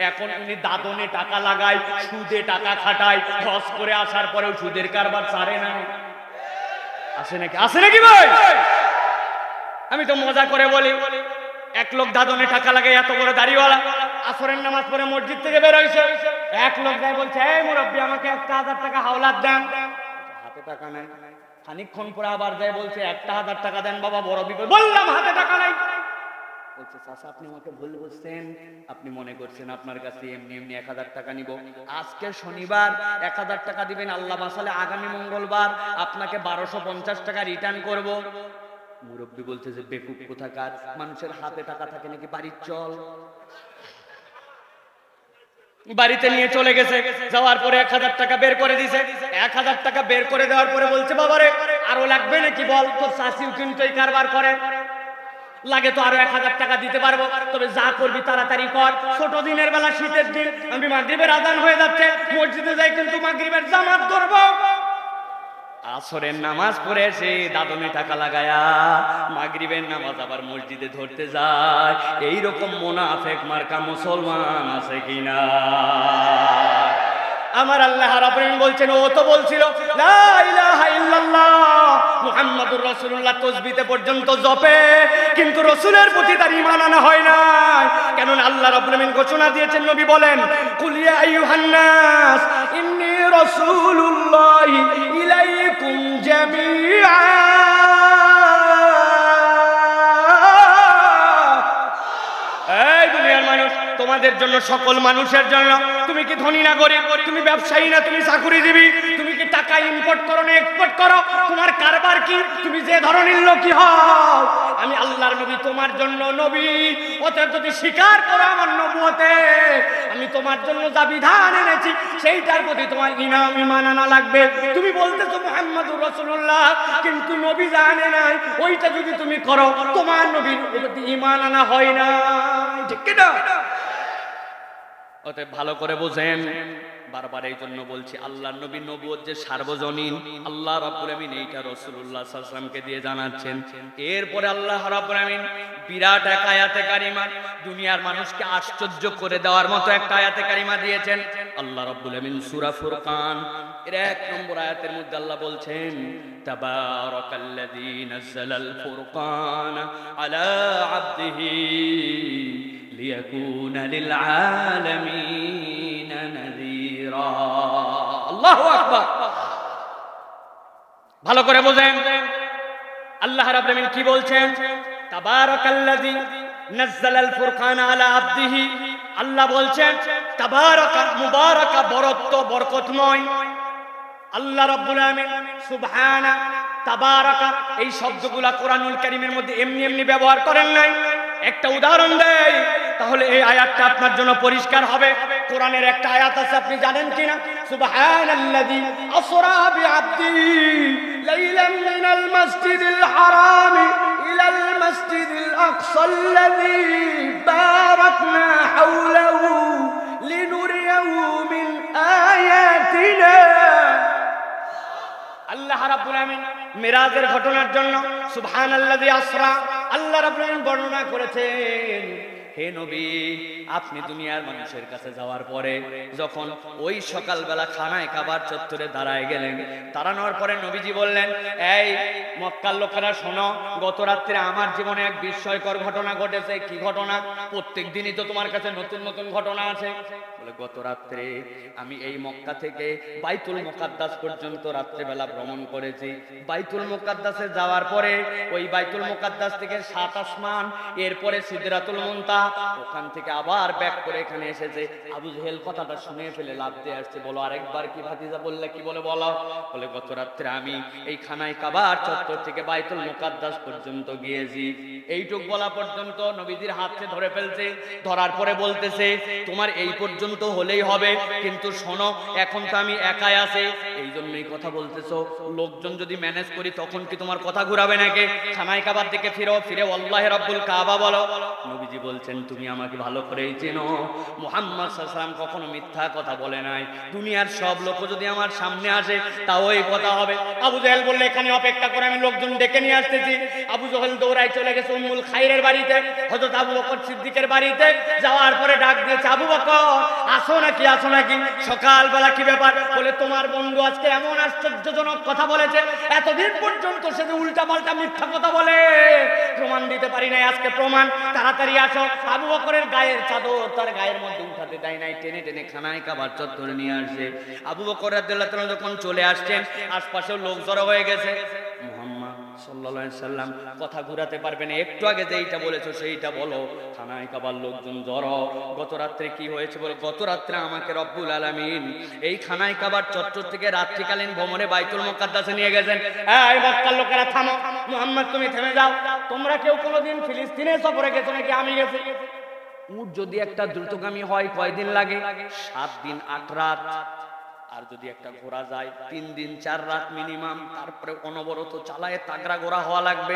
এখন উনি দাদনে টাকা লাগায়, সুদে টাকা খাটায়, হজ করে আসার পরেও সুদের কারবার ছাড়ে না। আছে নাকি? আছে নাকি ভাই? আমি তো মজা করে বলি, এক লোক দাদনে টাকা লাগায়, এত বড় দাড়িওয়ালা, আসরের নামাজ পড়ে মসজিদ থেকে বের হয়েছে, এক লোক যায় বলছে, এই মুরব্বী আমাকে 1000 টাকা হাওলাত দেন। হাতে টাকা নাই। খানিকক্ষণ পরে আবার যায় বলছে 1000 টাকা দেন বাবা, বড় বিপদ। বললাম হাতে টাকা নাই। বলছে চাচা আপনি আমাকে ভুল বুঝছেন, আপনি মনে করছেন আপনার কাছে এমনি এমনি 1000 টাকা নিব। আজকে শনিবার 1000 টাকা দিবেন, আল্লাহ বাঁচালে আগামী মঙ্গলবার আপনাকে 1250 টাকা রিটার্ন করব। মুরব্বী বলছে যে বেকুব কোথাকার, মানুষের হাতে টাকা থাকে নাকি বাড়ির চল। বাড়িতে নিয়ে চলে গেছে, যাওয়ার পরে 1000 টাকা বের করে দিছে। 1000 টাকা বের করে দেওয়ার পরে বলছে বাবারে আরো লাগবে নাকি বল, তোর শাশিও কিন্তু এই কারবার করে, লাগে তো আরো 1000 টাকা দিতে পারবো, তবে যা করবি তাড়াতাড়ি কর। ছোট দিনের বেলা, শীতের দিন, আমি মাগরিবের আজান হয়ে যাচ্ছে, মসজিদে যাই কিন্তু মাগরিবের জামাত ধরবো। আসরের নামাজ পড়ে এসে দাদনে টাকা লাগায়া মাগরিবের নামাজ আবার মসজিদে ধরতে যায়। এইরকম মুনাফিক মার্কা মুসলমান আছে কিনা? আমার আল্লাহ রাব্বুল আলামিন বলছেন, ও তো বলছিল লা ইলাহা ইল্লাল্লাহ মুহাম্মাদুর রাসূলুল্লাহ তাসবিতে পর্যন্ত জপে, কিন্তু রাসূলের প্রতি তার ঈমান আনা হয় না। কেন আল্লাহ রাব্বুল আলামিন ঘোষণা দিয়েছেন, নবী বলেন, কুল ইয়া আইয়ুহান নাস ইন্নী রাসূলুল্লাহি ইলাইকুম জামিআ। এই দুনিয়ার মানুষ, তোমাদের জন্য, সকল মানুষের জন্য। তুমি কি ধনী না গরিব, তুমি ব্যবসায়ী না তুমি চাকরিজীবী, তুমি কি টাকা ইম্পোর্ট করো না এক্সপোর্ট করো, তোমার কারবার কি, তুমি যে ধরনের লোকই হও, আমি আল্লাহর নবী তোমার জন্য নবী। অতএব যদি স্বীকার করো আমার নবুয়তে, আমি তোমার জন্য যা বিধান এনেছি সেইটার প্রতি তোমার ঈমান আনা লাগবে। তুমি বলতেছো মুহাম্মাদুর রাসূলুল্লাহ, কিন্তু নবী জানে নাই, ওইটা যদি তুমি করো তোমার নবীর প্রতি ঈমান আনা হয় না। ঠিক কি না? অতএব ভালো করে বোঝেন, বারবার এই জন্য বলছি, আল্লাহর নবী নবুয়ত যে সার্বজনীন, আল্লাহ রাব্বুল আমিন এইটা রাসূলুল্লাহ সাল্লাল্লাহু আলাইহি ওয়াসাল্লামকে দিয়ে জানাচ্ছেন। এরপরে আল্লাহ রাব্বুল আমিন বিরাট এক আয়াতে কারিমা, দুনিয়ার মানুষকে আশ্চর্য করে দেওয়ার মতো একটা আয়াতে কারিমা দিয়েছেন। আল্লাহ রাব্বুল আমিন সূরা ফুরকান এর 1 নম্বর আয়াতের মধ্যে আল্লাহ বলছেন, তাবারাকাল্লাযী নাযালাল ফুরকান আলা আবদিহি লিয়াকুনা লিল আলামিন নাযীরা। আল্লাহু আকবার। ভালো করে বোঝেন আল্লাহ রাব্বুল আমিন কি বলছেন। তাবারাকাল্লাযী নাযালাল ফুরকান আলা আবদিহি, আল্লাহ বলছেন তাবারাকা, মুবারাকা, বরত্ব, বরকতময়। আল্লাহ রাব্বুল আমিন সুবহানা, তাবারাকা, এই শব্দগুলা কোরআনুল কারীমের মধ্যে এমনি এমনি ব্যবহার করেন নাই। একটা উদাহরণ দেই, তাহলে এই আয়াতটা আপনার জন্য পরিষ্কার হবে। কোরআনের একটা আয়াত আছে, আপনি জানেন কিনা? সুবহানাল্লাযী আসরা বিআবদিহি লাইলাম মিনাল মাসজিদিল হারাম ইলাল মাসজিদিল আকসাল্লাযী বারাকনা হাওলাহু লিনুরিয়াহু মিন আয়াতিনা। আল্লাহ রাব্বুল আমিন মিরাজের ঘটনার জন্য সুবহানাল্লাযী আসরা, আল্লাহ রাব্বুল আমিন বর্ণনা করেছেন, হে নবী আপনি দুনিয়ার মানুষের কাছে যাওয়ার পরে যখন ওই সকালবেলা খানায় কাবার চত্বরে দাঁড়ায় গেলেন, দাঁড়ানোর পরে নবীজি বললেন, এই মক্কার লোকেরা শোনো, গত রাত্রে আমার জীবনে এক বিস্ময়কর ঘটনা ঘটেছে। কি ঘটনা? প্রত্যেক দিনই তো তোমার কাছে নতুন নতুন ঘটনা আছে। বলে, গত রাত্রে আমি এই মক্কা থেকে বাইতুল মুকাদ্দাস পর্যন্ত রাত্রেবেলা ভ্রমণ করেছি। বাইতুল মুকাদ্দাসে যাওয়ার পরে ওই বাইতুল মুকাদ্দাস থেকে 7 আসমান, এরপরে সিদরাতুল মুনতাহা, ওখান থেকে আবার ব্যাক করে এখানে এসেছে। আবু জেহেল কথাটা শুনে ফেলে লাফ দিয়ে আসছে। বলো আরেকবার কি ভাতিজা? বললে কি বলে বলো? বলে, গত রাত্রে আমি এই খানায় কাবার চত্বর থেকে বাইতুল মুকাদ্দাস পর্যন্ত গিয়েছি। এইটুক বলা পর্যন্ত নবীজির হাতে ধরে ফেলছে। ধরার পরে বলতেছে, তোমার এই পর্যন্ত হলেই হবে, কিন্তু শোনো এখন তো আমি একাই আছি, এই জন্যই কথা বলতেছো। লোকজন যদি ম্যানেজ করি তখন কি তোমার কথা ঘুরাবে নাকি? খানায় কাবার দিকে ফিরো, ফিরে আল্লাহ রাব্বুল কাবা বলো। নবীজি বলছেন, তুমি আমাকে ভালো করেই চেনো, মুহাম্মদ সাল্লাল্লাহু আলাইহি ওয়াসাল্লাম কখনো মিথ্যা কথা বলে নাই। দুনিয়ার সব লোক যদি আমার সামনে আসে তাও এই কথা হবে। আবু জেহেল বললে, এখানে অপেক্ষা করে, আমি লোকজন ডেকে নিয়ে আসতেছি। আবু জেহেল দৌড়ায় চলে গেছে উম্মুল খাইরের বাড়িতে, হযরত আবু বকর সিদ্দিকের বাড়িতে। যাওয়ার পরে ডাক দিয়েছে, আবু বকর আসো নাকি আসো নাকি। সকালবেলা কি ব্যাপার বলে তোমার বন্ধু আজকে এমন আশ্চর্যজনক কথা বলেছে, এতদিন পর্যন্ত সে যে উল্টা পাল্টা মিথ্যা কথা বলে, প্রমাণ দিতে পারি নাই, আজকে প্রমাণ, তাড়াতাড়ি আসো। আবু বকরের গায়ের চাদর তার গায়ের মধ্যে উঠাতে দেয় নাই, টেনে টেনে খানায় কাবার চত্বরে নিয়ে আসে। আবু বকর রাদিয়াল্লাহু তাআলা যখন চলে আসছেন, আশপাশেও লোক জড়ো হয়ে গেছে। মুহাম্মদ সাল্লাল্লাহু আলাইহি সাল্লাম কথা ঘুরাতে পারবে না, একটু আগে যেইটা বলেছো সেইটা বলো। খানায় কাবার লোকজন জড়ো। গত রাত্রে কি হয়েছে বলো। গত রাত্রে আমাকে রব্বুল আলামিন এই খানায় কাবার চত্বর থেকে রাত্রিকালীন ভ্রমণে বাইতুল মুকাদ্দাসে নিয়ে গেছেন। এই মক্কার লোকেরা থামো, মুহাম্মদ তুমি থেমে যাও। তোমরা কেউ কোনোদিন ফিলিস্তিনে সফরে গেছো নাকি? আমি গেছি। উট যদি একটা দ্রুতগামী হয় কয়দিন লাগে? 7 দিন 8 রাত। আর যদি একটা ঘোড়া যায় 3 দিন 4 রাত মিনিমাম। তারপরে অনবরত চালায় তাগড়া ঘোড়া হওয়া লাগবে।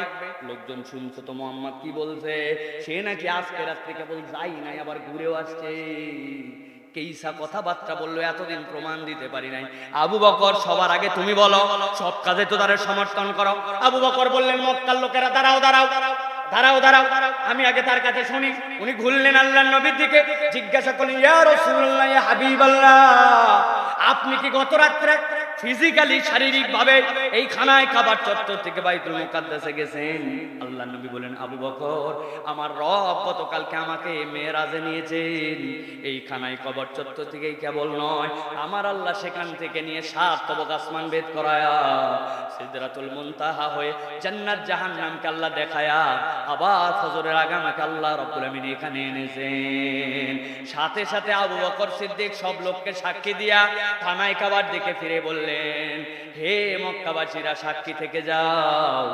লোকজন শুনছো তো মুহাম্মদ কি বলছে, সে নাকি আজকে রাত্রে কেবল যাই নাই, আবার ঘুরেও আসছে। কেইসা কথাবার্তা বললো, এতদিন প্রমাণ দিতে পারি নাই। আবু বকর সবার আগে তুমি বলো, সব কাজে তো তাদের সমর্থন করো। আবু বকর বললেন, মক্কার লোকেরা দাঁড়াও দাঁড়াও দাঁড়াও দাঁড়াও, আমি আগে তার কাছে শুনি। উনি ঘুরলেন আল্লাহর নবীর দিকে, জিজ্ঞাসা করলেন, ইয়া রাসূলুল্লাহ, ইয়া হাবিবাল্লাহ, আপনি কি গত রাত্রে ফিজিক্যালি শারীরিক ভাবে এই খানায় কাবার চত্বর থেকে বাইতুল মুকাদ্দাসে গেছেন? আল্লাহর নবী বলেন, আবু বকর, আমার রব গতকালকে আমাকে মেরাজে নিয়েছেন। এই খানায় কাবার চত্বর থেকেই কেবল নয়, আমার আল্লাহ সেখান থেকে নিয়ে 7 তবক আসমান ভেদ করায়া সিদরাতুল মুনতাহা হয়ে জান্নাত জাহান্নামকে আল্লাহ দেখায়া আবার ফজরের আগে আমাকে আল্লাহ রাব্বুল আমিন এখানে এনেছেন। সাথে সাথে আবু বকর সিদ্দিক সব লোককে সাক্ষী দিয়া খানায় কাবার দিকে ফিরে বললেন, হে মক্কাবাসীরা, সাক্ষী থেকে যাও,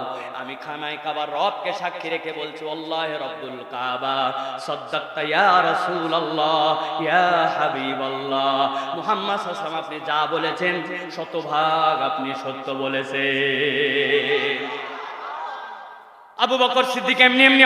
আমি খানায় কাবার রবকে সাক্ষী রেখে বলছি, আল্লাহ রব্বুল কাবা সাদ্দাকতা ইয়া রাসূলুল্লাহ ইয়া হাবিবাল্লাহ। মুহাম্মদ সাল্লাল্লাহু আলাইহি ওয়াসাল্লাম, আপনি যা বলেছেন শতভাগ আপনি সত্য বলেছেন। আবু বকর সিদ্দিক এমনি এমনি